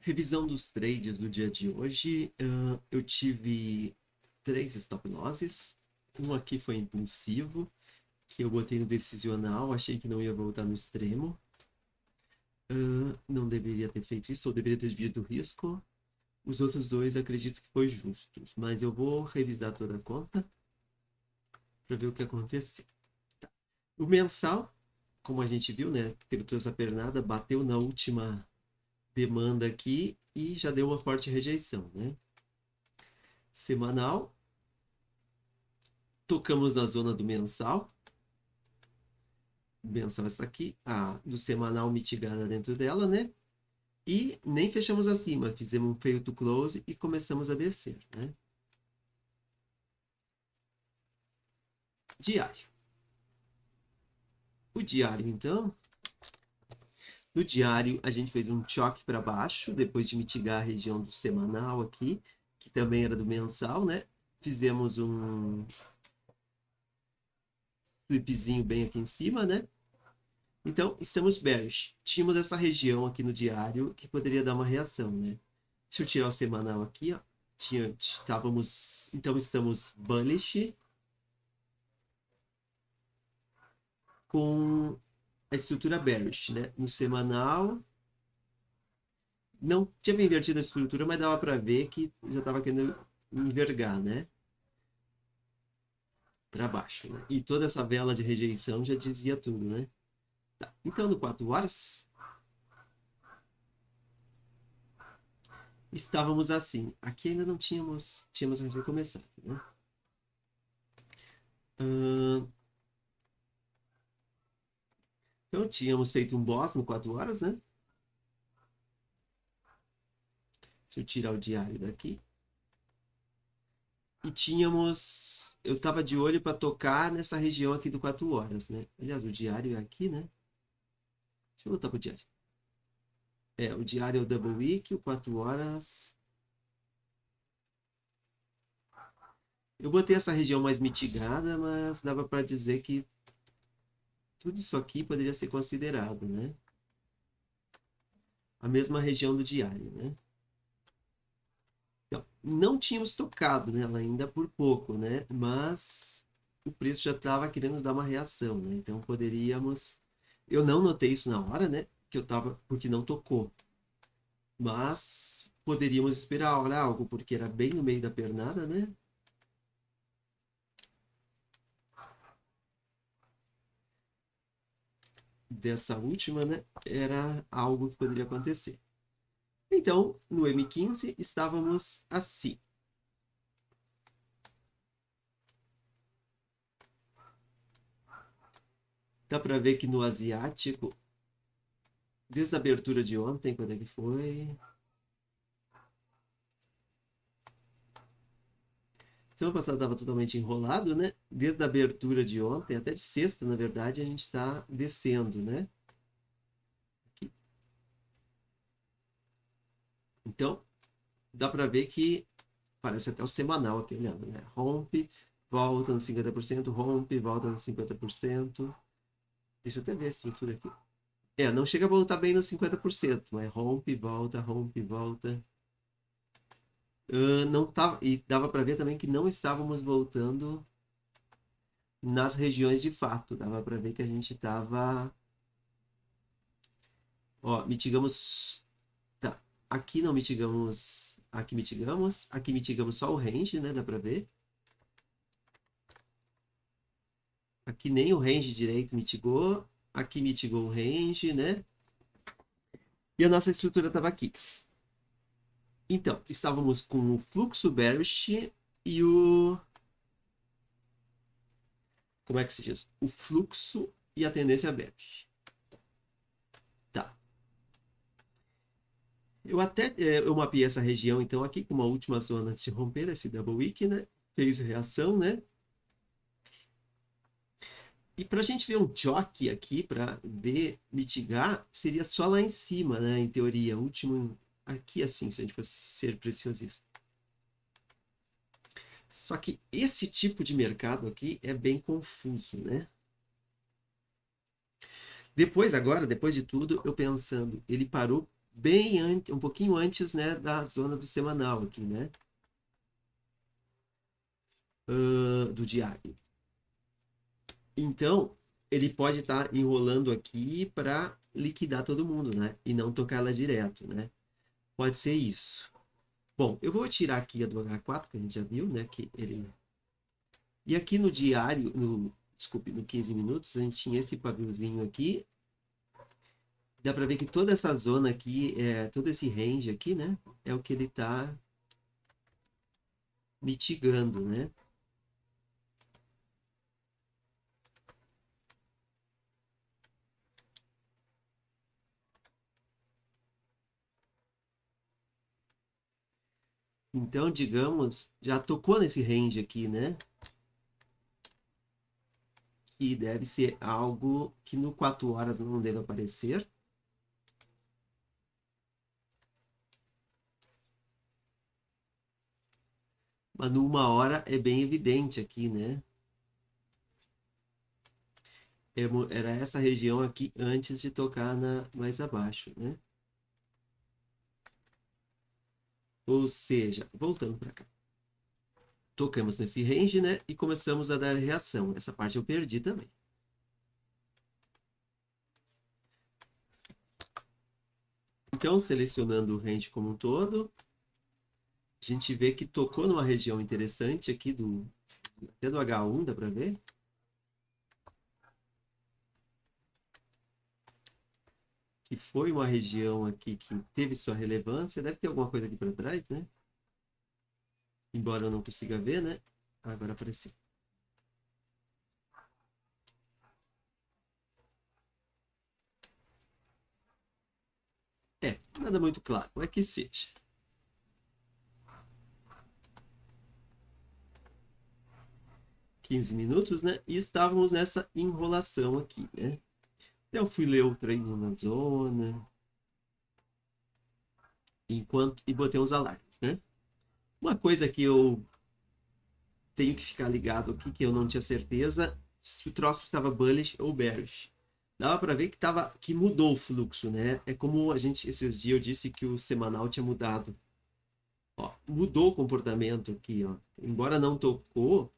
Revisão dos trades do dia de hoje. Eu tive 3 stop losses. Um aqui foi impulsivo, que eu botei no decisional, achei que não ia voltar no extremo. Não deveria ter feito isso, ou deveria ter dividido o risco. Os outros dois acredito que foi justos, mas eu vou revisar toda a conta para ver o que aconteceu. Tá. O mensal, como a gente viu, né, teve toda essa pernada, bateu na última demanda aqui e já deu uma forte rejeição, né? Semanal, tocamos na zona do mensal. Mensal essa aqui, a do semanal mitigada dentro dela, né? E nem fechamos acima, fizemos um fail to close e começamos a descer, né? Diário. O diário, então, no diário a gente fez um choque para baixo, depois de mitigar a região do semanal aqui, que também era do mensal, né? Fizemos um sweepzinho bem aqui em cima, né? Então, estamos bearish. Tínhamos essa região aqui no diário que poderia dar uma reação, né? Se eu tirar o semanal aqui, ó, então estamos bullish com a estrutura bearish, né? No semanal, não tinha bem invertido a estrutura, mas dava para ver que já estava querendo envergar, né? Para baixo, né? E toda essa vela de rejeição já dizia tudo, né? Tá. Então, no 4 horas, estávamos assim. Aqui ainda não tínhamos recém começado, né? Então, tínhamos feito um boss no 4 horas, né? Se eu tirar o diário daqui. E tínhamos. Eu estava de olho para tocar nessa região aqui do 4 horas, né? Aliás, o diário é aqui, né? Deixa eu voltar pro diário. O diário é o Double Week, o 4 horas. Eu botei essa região mais mitigada, mas dava para dizer que tudo isso aqui poderia ser considerado, né? A mesma região do diário, né? Então, não tínhamos tocado nela ainda por pouco, né? Mas o preço já estava querendo dar uma reação, né? Então poderíamos. Eu não notei isso na hora, né? Que eu tava. Porque não tocou. Mas poderíamos esperar olha, algo, porque era bem no meio da pernada, né? Dessa última, né? Era algo que poderia acontecer. Então, no M15 estávamos assim. Dá para ver que no asiático, desde a abertura de ontem, quando é que foi? Semana passada estava totalmente enrolado, né? Desde a abertura de ontem, até de sexta, na verdade, a gente está descendo, né? Aqui. Então, dá para ver que parece até o semanal aqui olhando, né? Rompe, volta no 50%, rompe, volta no 50%. Deixa eu até ver a estrutura aqui. Não chega a voltar bem nos 50%, mas rompe, volta, rompe, volta. Não tava, e dava para ver também que não estávamos voltando nas regiões de fato. Dava para ver que a gente estava. Ó, mitigamos. Tá. Aqui não mitigamos. Aqui mitigamos. Aqui mitigamos só o range, né? Dá para ver. Aqui nem o range direito mitigou. Aqui mitigou o range, né? E a nossa estrutura estava aqui. Então, estávamos com o fluxo bearish e o. Como é que se diz? O fluxo e a tendência bearish. Tá. Eu mapeei essa região, então, aqui com uma última zona antes de romper esse double wick, né? Fez reação, né? E para a gente ver um choque aqui, para ver, mitigar, seria só lá em cima, né? Em teoria, último aqui assim, se a gente fosse ser preciosista. Só que esse tipo de mercado aqui é bem confuso, né? Depois, agora, depois de tudo, eu pensando, ele parou um pouquinho antes, né, da zona do semanal aqui, né? Do diário. Então, ele pode estar enrolando aqui para liquidar todo mundo, né? E não tocar ela direto, né? Pode ser isso. Bom, eu vou tirar aqui a do H4, que a gente já viu, né? Que ele... E aqui no diário, desculpe, no 15 minutos, a gente tinha esse paviozinho aqui. Dá para ver que toda essa zona aqui, todo esse range aqui, né? É o que ele está mitigando, né? Então, digamos, já tocou nesse range aqui, né? Que deve ser algo que no 4 horas não deve aparecer. Mas no 1 hora é bem evidente aqui, né? Era essa região aqui antes de tocar mais abaixo, né? Ou seja, voltando para cá. Tocamos nesse range, né? E começamos a dar reação. Essa parte eu perdi também. Então, selecionando o range como um todo, a gente vê que tocou numa região interessante aqui, até do H1, dá para ver? Que foi uma região aqui que teve sua relevância. Deve ter alguma coisa aqui para trás, né? Embora eu não consiga ver, né? Agora apareceu. Nada muito claro, mas que seja. 15 minutos, né? E estávamos nessa enrolação aqui, né? Eu fui ler o treino na zona, e botei uns alarmes, né? Uma coisa que eu tenho que ficar ligado aqui, que eu não tinha certeza, se o troço estava bullish ou bearish. Dava para ver que mudou o fluxo, né? É como esses dias eu disse que o semanal tinha mudado. Ó, mudou o comportamento aqui, ó. Embora não tocou,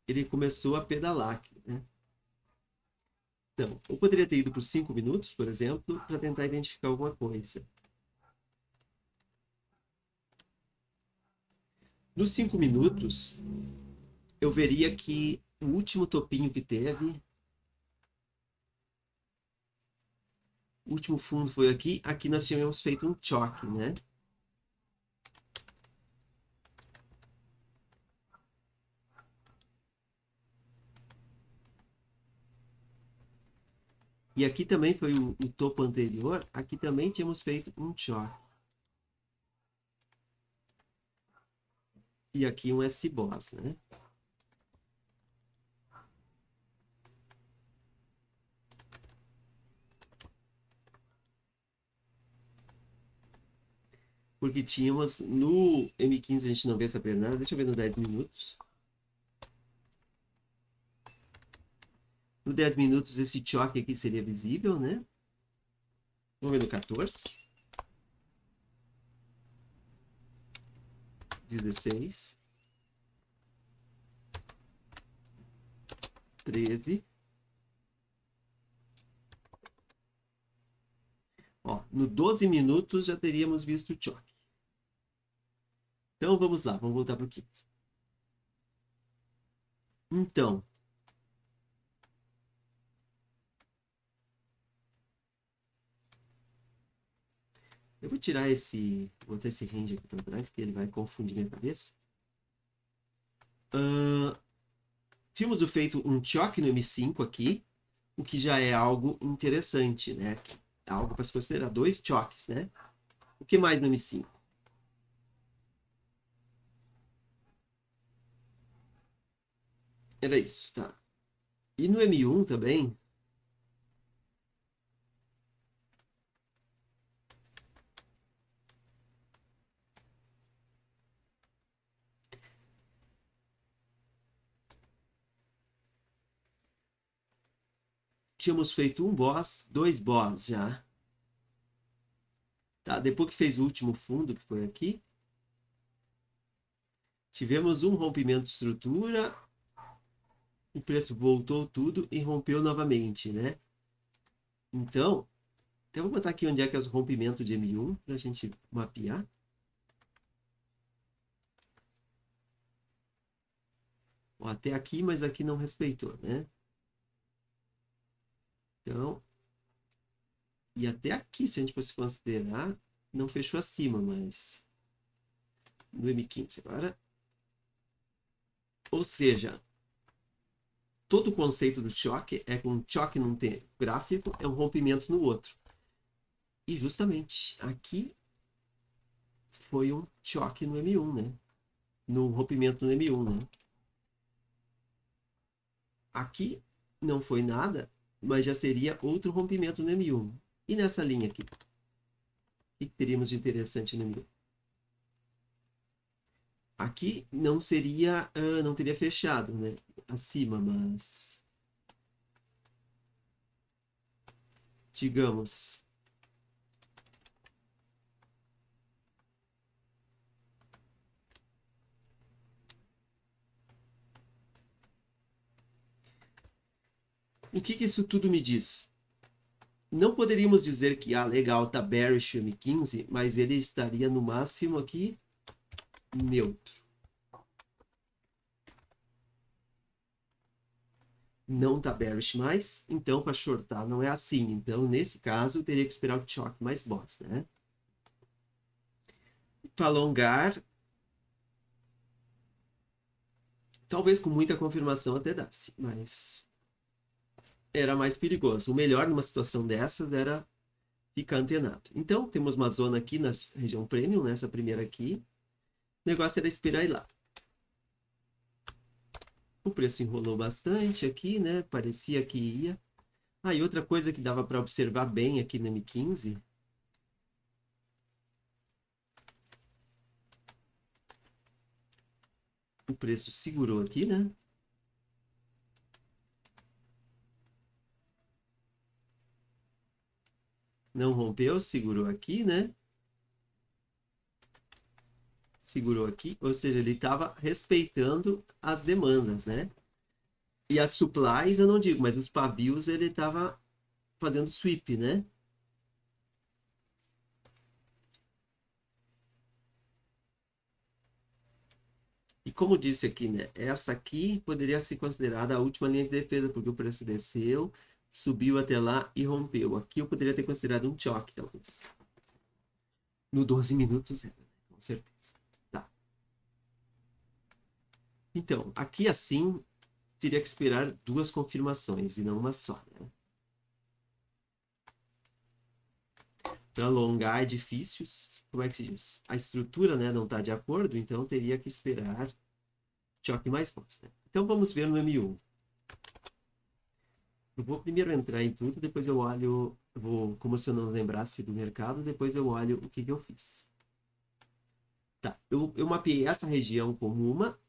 ele começou a pedalar aqui, né? Então, eu poderia ter ido por 5 minutos, por exemplo, para tentar identificar alguma coisa. Nos 5 minutos, eu veria que o último topinho que teve, o último fundo foi aqui. Aqui nós tínhamos feito um choque, né? E aqui também foi o topo anterior. Aqui também tínhamos feito um choque. E aqui um S-Boss, né? Porque tínhamos no M15 a gente não vê essa pernada. Deixa eu ver no 10 minutos. No 10 minutos esse choque aqui seria visível, né? Vamos ver no 14. 16. 13. Ó, no 12 minutos já teríamos visto o choque. Então vamos lá, vamos voltar para o 15. Então, eu vou tirar vou botar esse range aqui para trás, que ele vai confundir minha cabeça. Tínhamos feito um choque no M5 aqui, o que já é algo interessante, né? Algo para se considerar, 2 choques, né? O que mais no M5? Era isso, tá. E no M1 também, tínhamos feito um boss, 2 boss já. Tá? Depois que fez o último fundo, que foi aqui, tivemos um rompimento de estrutura, o preço voltou tudo e rompeu novamente, né? Então, eu vou botar aqui onde é que é o rompimento de M1 para a gente mapear. Ó, até aqui, mas aqui não respeitou, né? Então, e até aqui, se a gente fosse considerar, não fechou acima, mas no M15 agora. Ou seja, todo o conceito do choque é que um choque num gráfico é um rompimento no outro. E justamente aqui foi um choque no M1, né? No rompimento no M1, né? Aqui não foi nada, mas já seria outro rompimento no M1. E nessa linha aqui? O que teríamos de interessante no M1? Aqui não seria, não teria fechado, né? Acima, mas digamos, o que isso tudo me diz? Não poderíamos dizer que, legal, tá bearish o M15, mas ele estaria no máximo aqui neutro. Não tá bearish mais, então para shortar não é assim. Então, nesse caso, teria que esperar o choque mais boss, né? Para alongar, talvez com muita confirmação até desse, mas era mais perigoso. O melhor numa situação dessas era ficar antenado. Então, temos uma zona aqui na região premium, nessa primeira aqui. O negócio era esperar ir lá. O preço enrolou bastante aqui, né? Parecia que ia. E outra coisa que dava para observar bem aqui no M15. O preço segurou aqui, né? Não rompeu, segurou aqui, né? Segurou aqui, ou seja, ele estava respeitando as demandas, né? E as supplies eu não digo, mas os pavios ele estava fazendo sweep, né? E como disse aqui, né? Essa aqui poderia ser considerada a última linha de defesa, porque o preço desceu, subiu até lá e rompeu. Aqui eu poderia ter considerado um choque, talvez. No 12 minutos, com certeza. Tá. Então, aqui assim, teria que esperar duas confirmações e não uma só, né? Para alongar é difícil, como é que se diz? A estrutura, né, não está de acordo, então teria que esperar choque mais forte, né? Então vamos ver no M1. Eu vou primeiro entrar em tudo, depois eu olho, como se eu não lembrasse do mercado, depois eu olho o que eu fiz. Tá, eu mapeei essa região como uma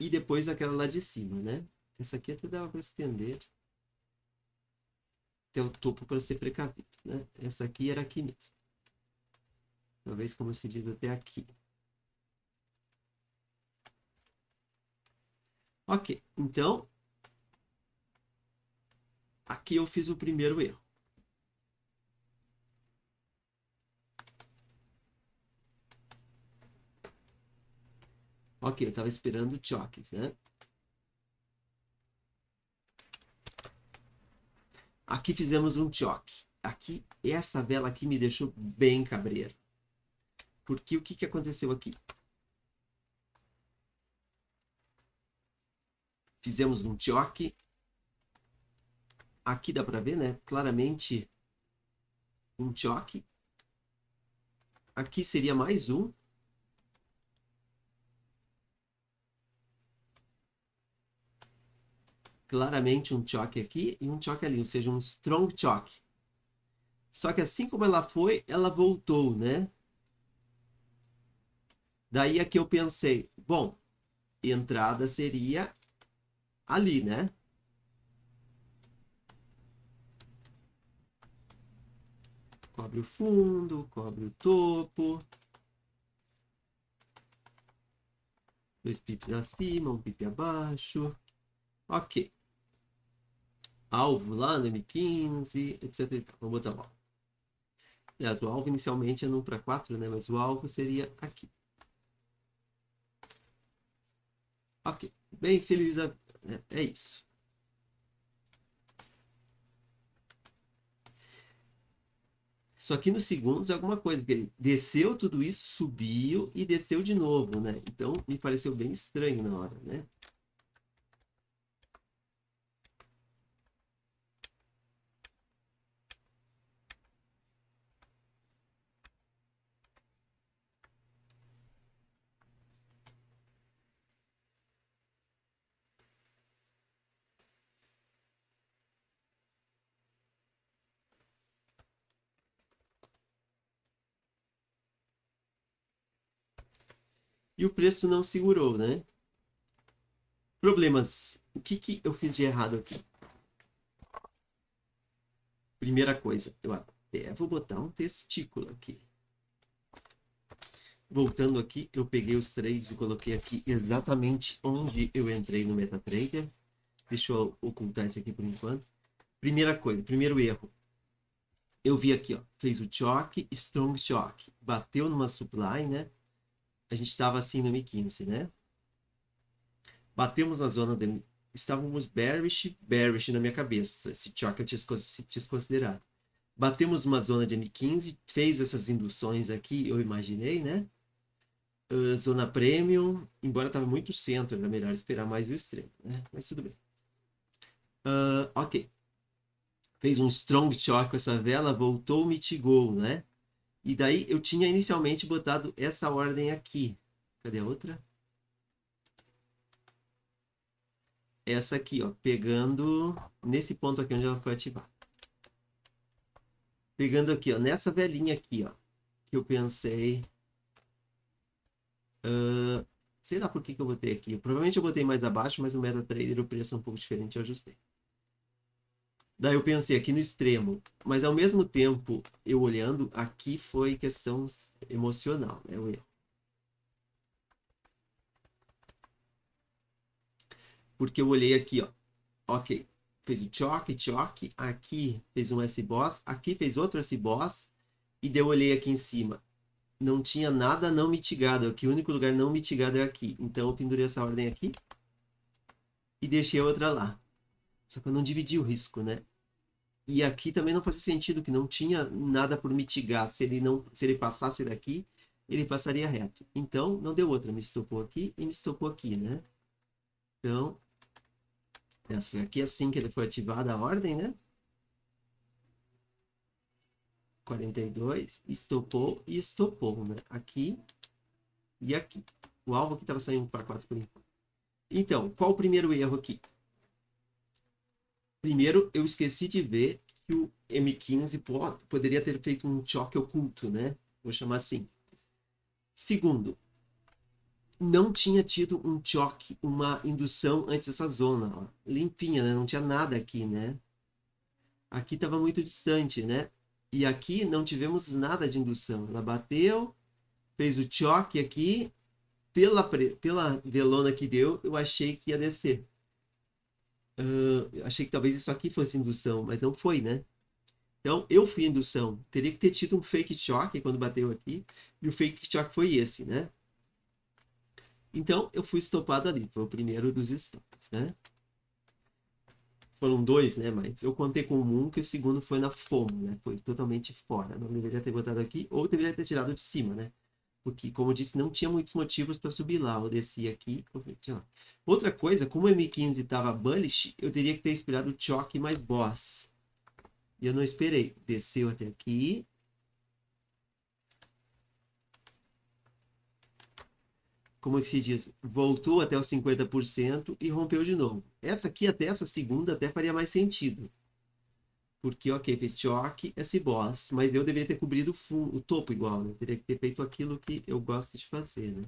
e depois aquela lá de cima, né? Essa aqui até dava para estender até o topo para ser precavido, né? Essa aqui era aqui mesmo. Talvez como se diz até aqui. Ok, então aqui eu fiz o primeiro erro. Ok, eu estava esperando choques, né? Aqui fizemos um choque. Aqui, essa vela aqui me deixou bem cabreiro. Porque o que aconteceu aqui? Fizemos um choque. Aqui dá para ver, né? Claramente um choque. Aqui seria mais um. Claramente um choque aqui e um choque ali, ou seja, um strong choque. Só que assim como ela foi, ela voltou, né? Daí é que eu pensei, bom, entrada seria ali, né? Cobre o fundo, cobre o topo. 2 pips acima, 1 pip abaixo. Ok. Alvo lá no M15, etc. Vamos botar o alvo. Aliás, o alvo inicialmente é no 1 para 4, né? Mas o alvo seria aqui. Ok. Bem feliz. É isso. Só que nos segundos alguma coisa, que ele desceu tudo isso, subiu e desceu de novo, né? Então me pareceu bem estranho na hora, né? E o preço não segurou, né? Problemas. O que eu fiz de errado aqui? Primeira coisa, eu até vou botar um testículo aqui. Voltando aqui, eu peguei os trades e coloquei aqui exatamente onde eu entrei no MetaTrader. Deixa eu ocultar isso aqui por enquanto. Primeira coisa, primeiro erro. Eu vi aqui, ó, fez o choque, strong shock. Bateu numa supply, né? A gente estava assim no M15, né? Batemos na zona de... Estávamos bearish na minha cabeça. Esse choque eu tinha desconsiderado. Batemos numa zona de M15, fez essas induções aqui, eu imaginei, né? Zona premium, embora estava muito centro, era melhor esperar mais o extremo, né? Mas tudo bem. Ok. Fez um strong shock com essa vela, voltou, mitigou, né? E daí eu tinha inicialmente botado essa ordem aqui. Cadê a outra? Essa aqui, ó, pegando nesse ponto aqui onde ela foi ativada. Pegando aqui, ó, nessa velinha aqui, ó, que eu pensei... sei lá por que eu botei aqui. Provavelmente eu botei mais abaixo, mas o MetaTrader o preço é um pouco diferente, eu ajustei. Daí eu pensei aqui no extremo, mas ao mesmo tempo, eu olhando, aqui foi questão emocional, né? O erro. Porque eu olhei aqui, ó, ok, fez o choque, aqui fez um S-Boss, aqui fez outro S-Boss, e daí eu olhei aqui em cima. Não tinha nada não mitigado, aqui o único lugar não mitigado é aqui. Então eu pendurei essa ordem aqui e deixei a outra lá. Só que eu não dividi o risco, né? E aqui também não fazia sentido, que não tinha nada por mitigar. Se ele passasse daqui, ele passaria reto. Então, não deu outra. Me estopou aqui e me estopou aqui, né? Então, essa foi aqui assim que ele foi ativada a ordem, né? 42, estopou e estopou, né? Aqui e aqui. O alvo aqui estava saindo para 4 por enquanto. Então, qual o primeiro erro aqui? Primeiro, eu esqueci de ver que o M15 poderia ter feito um choque oculto, né? Vou chamar assim. Segundo, não tinha tido um choque, uma indução antes dessa zona, ó. Limpinha, né? Não tinha nada aqui, né? Aqui estava muito distante, né? E aqui não tivemos nada de indução. Ela bateu, fez o choque aqui, pela velona que deu, eu achei que ia descer. Eu achei que talvez isso aqui fosse indução, mas não foi, né? Então, eu fui indução. Teria que ter tido um fake choque quando bateu aqui, e o fake choque foi esse, né? Então, eu fui estopado ali. Foi o primeiro dos stops, né? Foram dois, né? Mas eu contei com um, que o segundo foi na FOMO, né? Foi totalmente fora. Não deveria ter botado aqui, ou deveria ter tirado de cima, né? Porque, como eu disse, não tinha muitos motivos para subir lá. Eu desci aqui, outra coisa, como o M15 estava bullish, eu teria que ter esperado o choque mais boss. E eu não esperei. Desceu até aqui. Como é que se diz? Voltou até os 50% e rompeu de novo. Essa aqui, até essa segunda, até faria mais sentido. Porque, ok, fez choque, esse boss, mas eu deveria ter cobrido o topo igual, né? Teria que ter feito aquilo que eu gosto de fazer, né?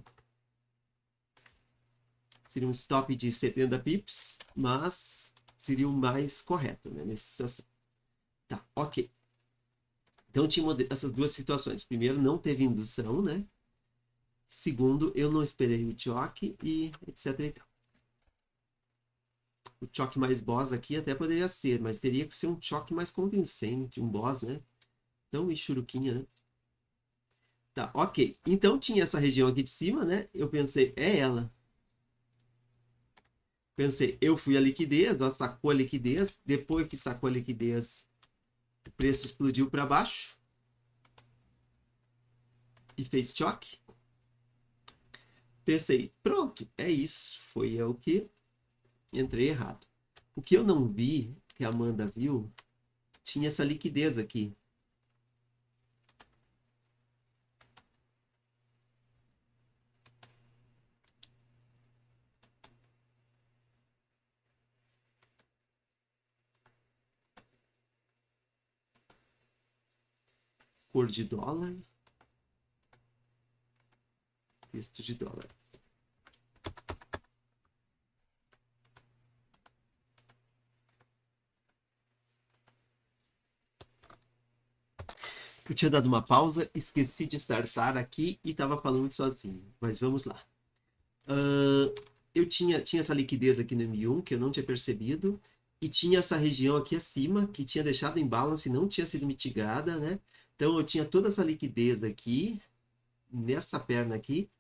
Seria um stop de 70 pips, mas seria o mais correto, né? Nessa situação. Tá, ok. Então tinha essas duas situações. Primeiro, não teve indução, né? Segundo, eu não esperei o choque e etc e tal. O choque mais boss aqui até poderia ser, mas teria que ser um choque mais convincente, um boss, né? Então, Michuruquinha, né? Tá, ok. Então tinha essa região aqui de cima, né? Eu pensei, é ela. Pensei, eu fui a liquidez, ó, sacou a liquidez. Depois que sacou a liquidez, o preço explodiu para baixo e fez choque. Pensei, pronto, é isso. Foi eu que entrei errado. O que eu não vi, que a Amanda viu, tinha essa liquidez aqui. Cor de dólar, texto de dólar. Eu tinha dado uma pausa, esqueci de startar aqui e estava falando sozinho. Mas vamos lá. Eu tinha essa liquidez aqui no M1 que eu não tinha percebido. E tinha essa região aqui acima que tinha deixado em balance e não tinha sido mitigada, né? Então eu tinha toda essa liquidez aqui, nessa perna aqui.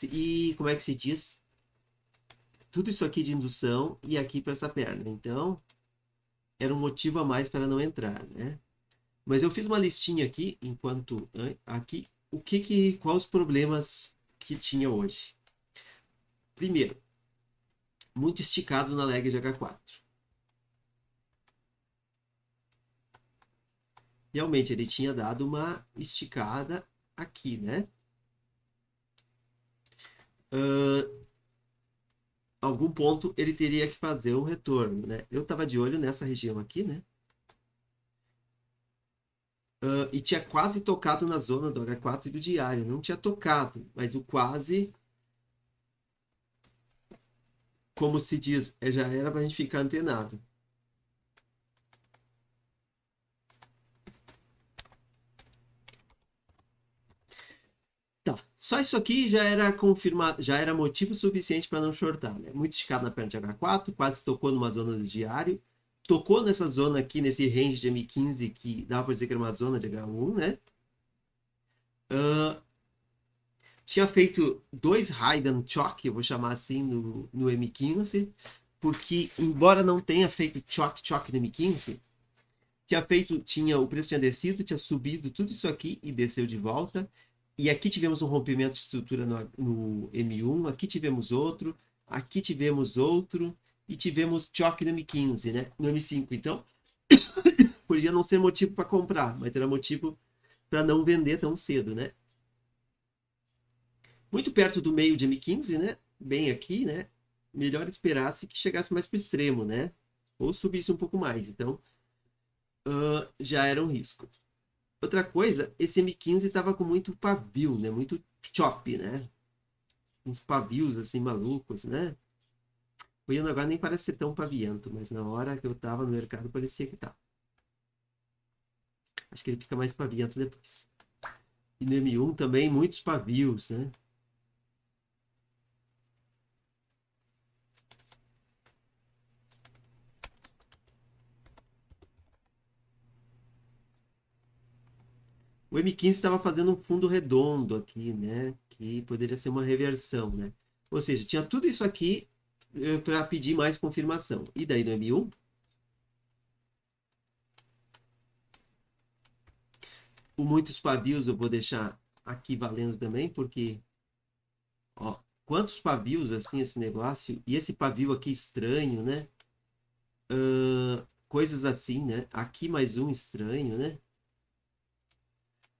E como é que se diz? Tudo isso aqui de indução e aqui para essa perna. Então era um motivo a mais para não entrar, né? Mas eu fiz uma listinha aqui, enquanto aqui, quais os problemas que tinha hoje. Primeiro, muito esticado na leg de H4. Realmente, ele tinha dado uma esticada aqui, né? Algum ponto ele teria que fazer um retorno, né? Eu estava de olho nessa região aqui, né? E tinha quase tocado na zona do H4 e do diário. Não tinha tocado, mas o quase, como se diz, já era para a gente ficar antenado. Tá. Só isso aqui já era confirmado, já era motivo suficiente para não shortar, né? Muito esticado na perna de H4, quase tocou numa zona do diário. Tocou nessa zona aqui, nesse range de M15, que dava para dizer que era uma zona de H1, né? Uh, tinha feito dois Raiden Choque, eu vou chamar assim, no M15, porque, embora não tenha feito choque no M15, o preço tinha descido, tinha subido tudo isso aqui e desceu de volta. E aqui tivemos um rompimento de estrutura no M1, aqui tivemos outro, e tivemos choque no M15, né? No M5. Então, podia não ser motivo para comprar, mas era motivo para não vender tão cedo, né? Muito perto do meio de M15, né? Bem aqui, né? Melhor esperasse que chegasse mais para o extremo, né? Ou subisse um pouco mais. Então, já era um risco. Outra coisa, esse M15 tava com muito pavio, né? Muito chop, né? Uns pavios assim malucos, né? O Ian agora nem parece ser tão paviento, mas na hora que eu tava no mercado parecia que tá. Acho que ele fica mais paviento depois. E no M1 também muitos pavios, né? O M15 estava fazendo um fundo redondo aqui, né? Que poderia ser uma reversão, né? Ou seja, tinha tudo isso aqui para pedir mais confirmação. E daí no M1, o muitos pavios eu vou deixar aqui valendo também, porque ó, quantos pavios assim esse negócio? E esse pavio aqui estranho, né? Coisas assim, né? Aqui mais um estranho, né?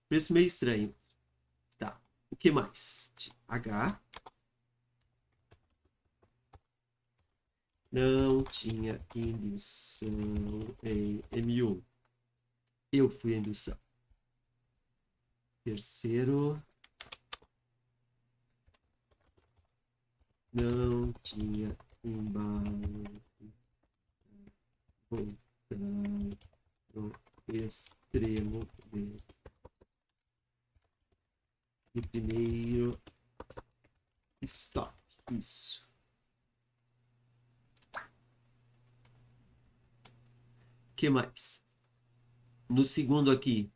Preço meio estranho. Tá. O que mais? H. Não tinha indução em M1. Eu fui a indução. Terceiro. Não tinha imbalance. Voltar. extremo de primeiro stop. Isso. O que mais? No segundo aqui,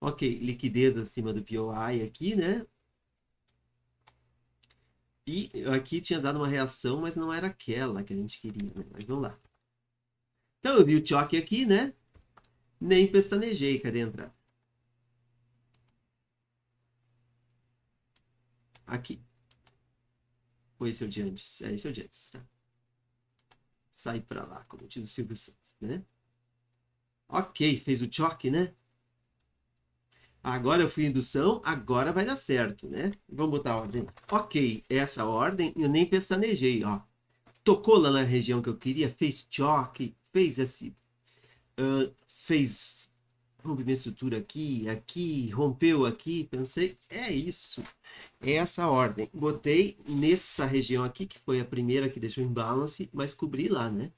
ok, liquidez acima do POI aqui, né? E aqui tinha dado uma reação, mas não era aquela que a gente queria, né? Mas vamos lá. Então eu vi o choque aqui, né? Nem pestanejei. Cadê a entrada? Aqui. Ou esse é o de antes? É, esse é o de antes, tá? Sai pra lá, como diz o Silvio Santos, né? Ok, fez o choque, né? Agora eu fui indução, agora vai dar certo, né? Vamos botar a ordem. Ok, essa ordem eu nem pestanejei, ó. Tocou lá na região que eu queria, fez choque, fez esse... fez rompimento de estrutura aqui, aqui, rompeu aqui, pensei, é isso. É essa ordem. Botei nessa região aqui, que foi a primeira que deixou em balance, mas cobri lá, né?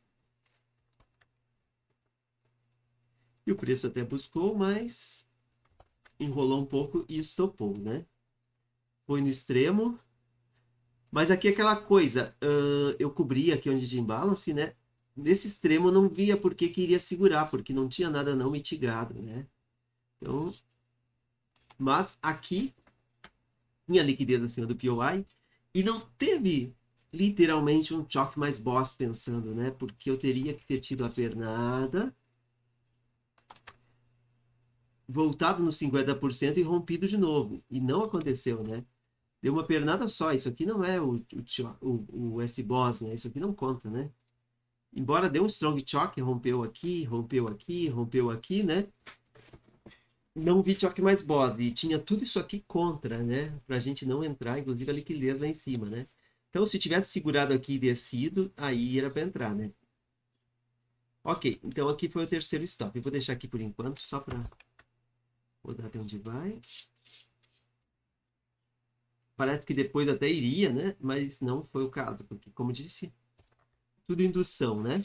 E o preço até buscou, mas enrolou um pouco e estopou, né? Foi no extremo. Mas aqui é aquela coisa, eu cobri aqui onde tinha imbalance, né? Nesse extremo eu não via por que iria segurar, porque não tinha nada não mitigado, né? Então, mas aqui tinha liquidez acima do POI e não teve literalmente um choque mais boss pensando, né? Porque eu teria que ter tido a pernada, voltado nos 50% e rompido de novo. E não aconteceu, né? Deu uma pernada só. Isso aqui não é o S-Boss, né? Isso aqui não conta, né? Embora dê um strong choque, rompeu aqui, rompeu aqui, rompeu aqui, né? Não vi choque mais boss. E tinha tudo isso aqui contra, né? Pra gente não entrar, inclusive a liquidez lá em cima, né? Então, se tivesse segurado aqui e descido, aí era para entrar, né? Ok, então aqui foi o terceiro stop. Eu vou deixar aqui por enquanto, só para rodar até onde vai. Parece que depois até iria, né? Mas não foi o caso, porque, como disse, tudo indução, né?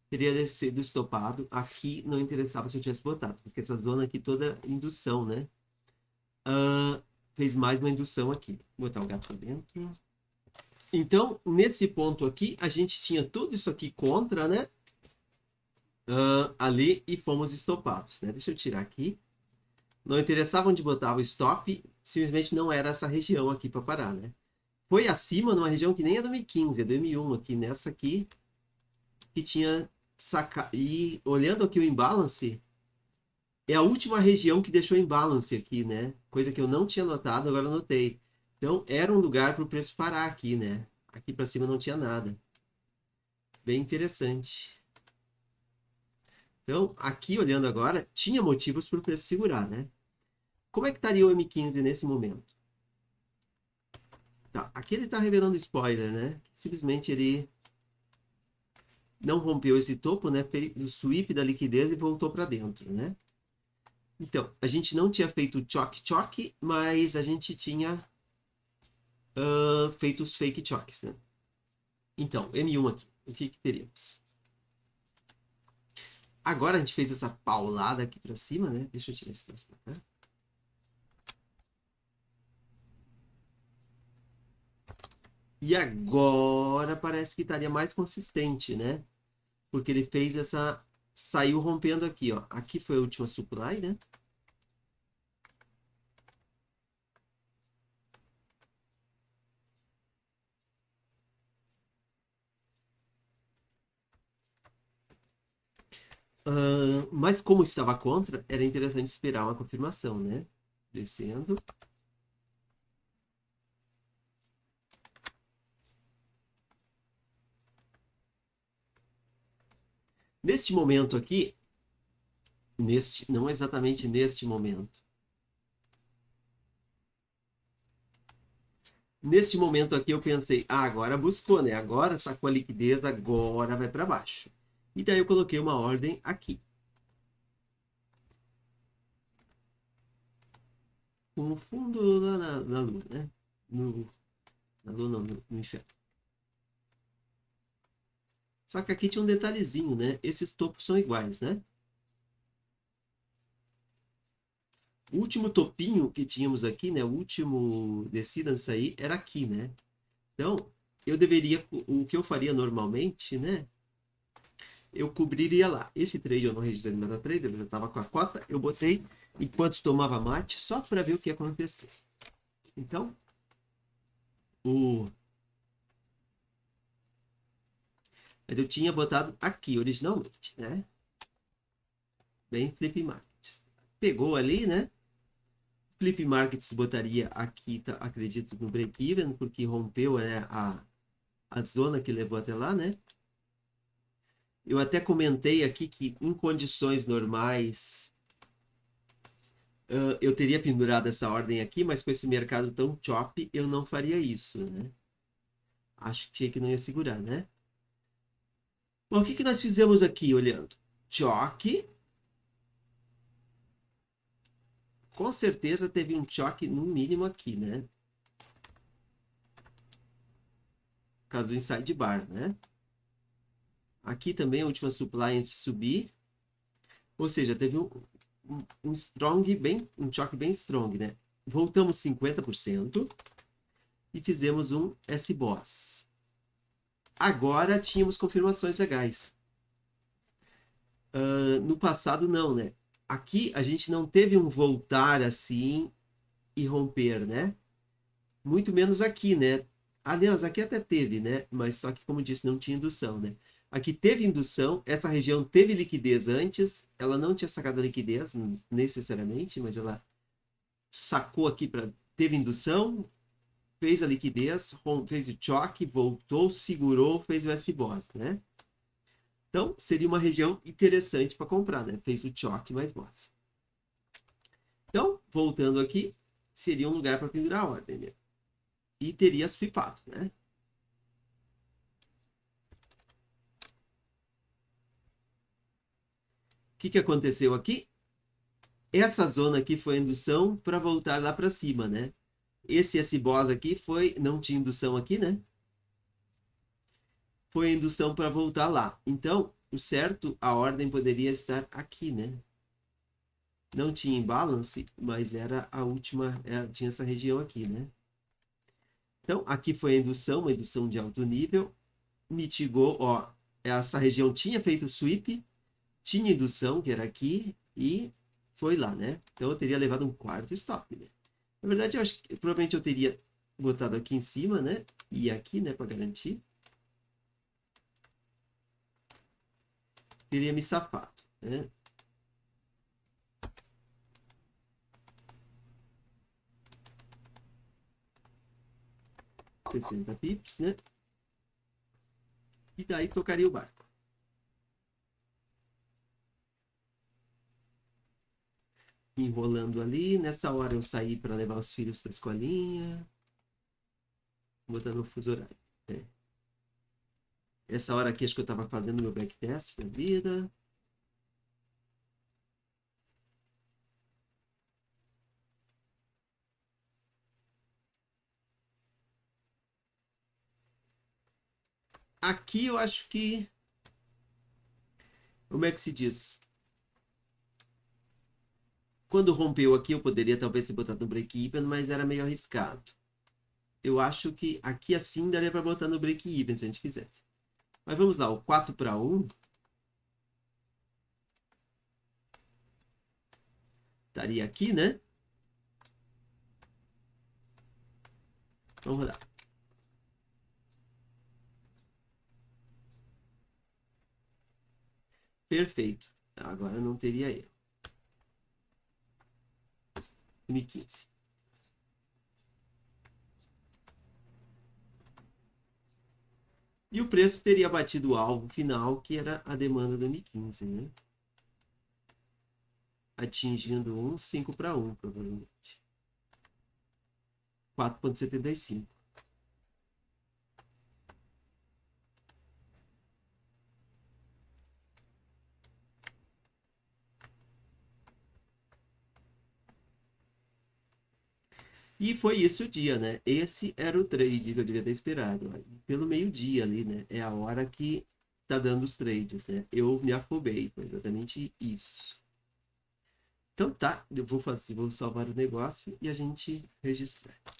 Teria sido estopado. Aqui não interessava se eu tivesse botado, porque essa zona aqui toda é indução, né? Fez mais uma indução aqui. Vou botar o gato para dentro. Então, nesse ponto aqui, a gente tinha tudo isso aqui contra, né? Ali e fomos estopados, né? Deixa eu tirar aqui. Não interessava onde botava o stop, simplesmente não era essa região aqui para parar, né? Foi acima numa região que nem é do M15, é do M1 aqui, nessa aqui, que tinha saca... E olhando aqui o imbalance, é a última região que deixou imbalance aqui, né? Coisa que eu não tinha notado, agora notei. Então, era um lugar para o preço parar aqui, né? Aqui para cima não tinha nada. Bem interessante. Então, aqui olhando agora, tinha motivos para o preço segurar, né? Como é que estaria o M15 nesse momento? Tá, aqui ele está revelando spoiler, né? Simplesmente ele não rompeu esse topo, né? Fez o sweep da liquidez e voltou para dentro, né? Então, a gente não tinha feito choque, mas a gente tinha feito os fake choques, né? Então, M1 aqui, o que teríamos? Agora a gente fez essa paulada aqui para cima, né? Deixa eu tirar esse troço pra cá. E agora parece que estaria mais consistente, né? Porque ele fez essa... Saiu rompendo aqui, ó. Aqui foi a última supply, né? Mas como estava contra, era interessante esperar uma confirmação, né? Descendo. Neste momento aqui, não exatamente neste momento. Neste momento aqui eu pensei, agora buscou, né? Agora sacou a liquidez, agora vai para baixo. E daí eu coloquei uma ordem aqui. Com o fundo lá na luz, né? Na lua não, no inferno. Só que aqui tinha um detalhezinho, né? Esses topos são iguais, né? O último topinho que tínhamos aqui, né? O último descida aí era aqui, né? Então, eu deveria, o que eu faria normalmente, né? Eu cobriria lá. Esse trade eu não registrei no MetaTrader, eu já estava com a cota, eu botei enquanto tomava mate, só para ver o que ia acontecer. Então, mas eu tinha botado aqui originalmente, né? Bem Flip Markets. Pegou ali, né? Flip Markets botaria aqui, tá, acredito, no break-even, porque rompeu, né, a zona que levou até lá, né? Eu até comentei aqui que em condições normais eu teria pendurado essa ordem aqui, mas com esse mercado tão chop, eu não faria isso, né? Acho que não ia segurar, né? Bom, o que nós fizemos aqui, olhando? Choque. Com certeza teve um choque no mínimo aqui, né? Por causa do inside bar, né? Aqui também a última supply antes de subir. Ou seja, teve um strong bem, um choque bem strong, né? Voltamos 50% e fizemos um S-Boss. Agora tínhamos confirmações legais. No passado, não, né? Aqui a gente não teve um voltar assim e romper, né? Muito menos aqui, né? Aliás, aqui até teve, né? Mas só que, como disse, não tinha indução, né? Aqui teve indução, essa região teve liquidez antes, ela não tinha sacado a liquidez necessariamente, mas ela sacou aqui para teve indução, fez a liquidez, fez o choque, voltou, segurou, fez o S-Boss, né? Então, seria uma região interessante para comprar, né? Fez o choque mais boss. Então, voltando aqui, seria um lugar para pendurar a ordem, né? E teria flipado, né? O que aconteceu aqui? Essa zona aqui foi a indução para voltar lá para cima, né? Esse S-Boss aqui foi, não tinha indução aqui, né? Foi a indução para voltar lá. Então, o certo, a ordem poderia estar aqui, né? Não tinha imbalance, mas era a última, tinha essa região aqui, né? Então, aqui foi a indução, uma indução de alto nível, mitigou, ó, essa região tinha feito sweep, tinha indução, que era aqui, e foi lá, né? Então, eu teria levado um quarto stop, né? Na verdade, eu acho que provavelmente eu teria botado aqui em cima, né? E aqui, né, para garantir. Teria me safado, né? $60 pips, né? E daí tocaria o barco. Enrolando ali. Nessa hora eu saí para levar os filhos para a escolinha. Botando o fuso horário. É. Essa hora aqui acho que eu estava fazendo meu backtest da vida. Aqui eu acho que... Como é que se diz? Quando rompeu aqui, eu poderia talvez ter botado no break-even, mas era meio arriscado. Eu acho que aqui assim daria para botar no break-even, se a gente quisesse. Mas vamos lá, o 4 para 1 estaria aqui, né? Vamos rodar. Perfeito. Agora não teria erro. 1.015. E o preço teria batido o alvo final, que era a demanda do M15, né? Atingindo um 5 para 1, provavelmente. 4,75. E foi esse o dia, né? Esse era o trade que eu devia ter esperado. Pelo meio-dia ali, né? É a hora que tá dando os trades, né? Eu me afobei, foi exatamente isso. Então tá, eu vou salvar o negócio e a gente registrar.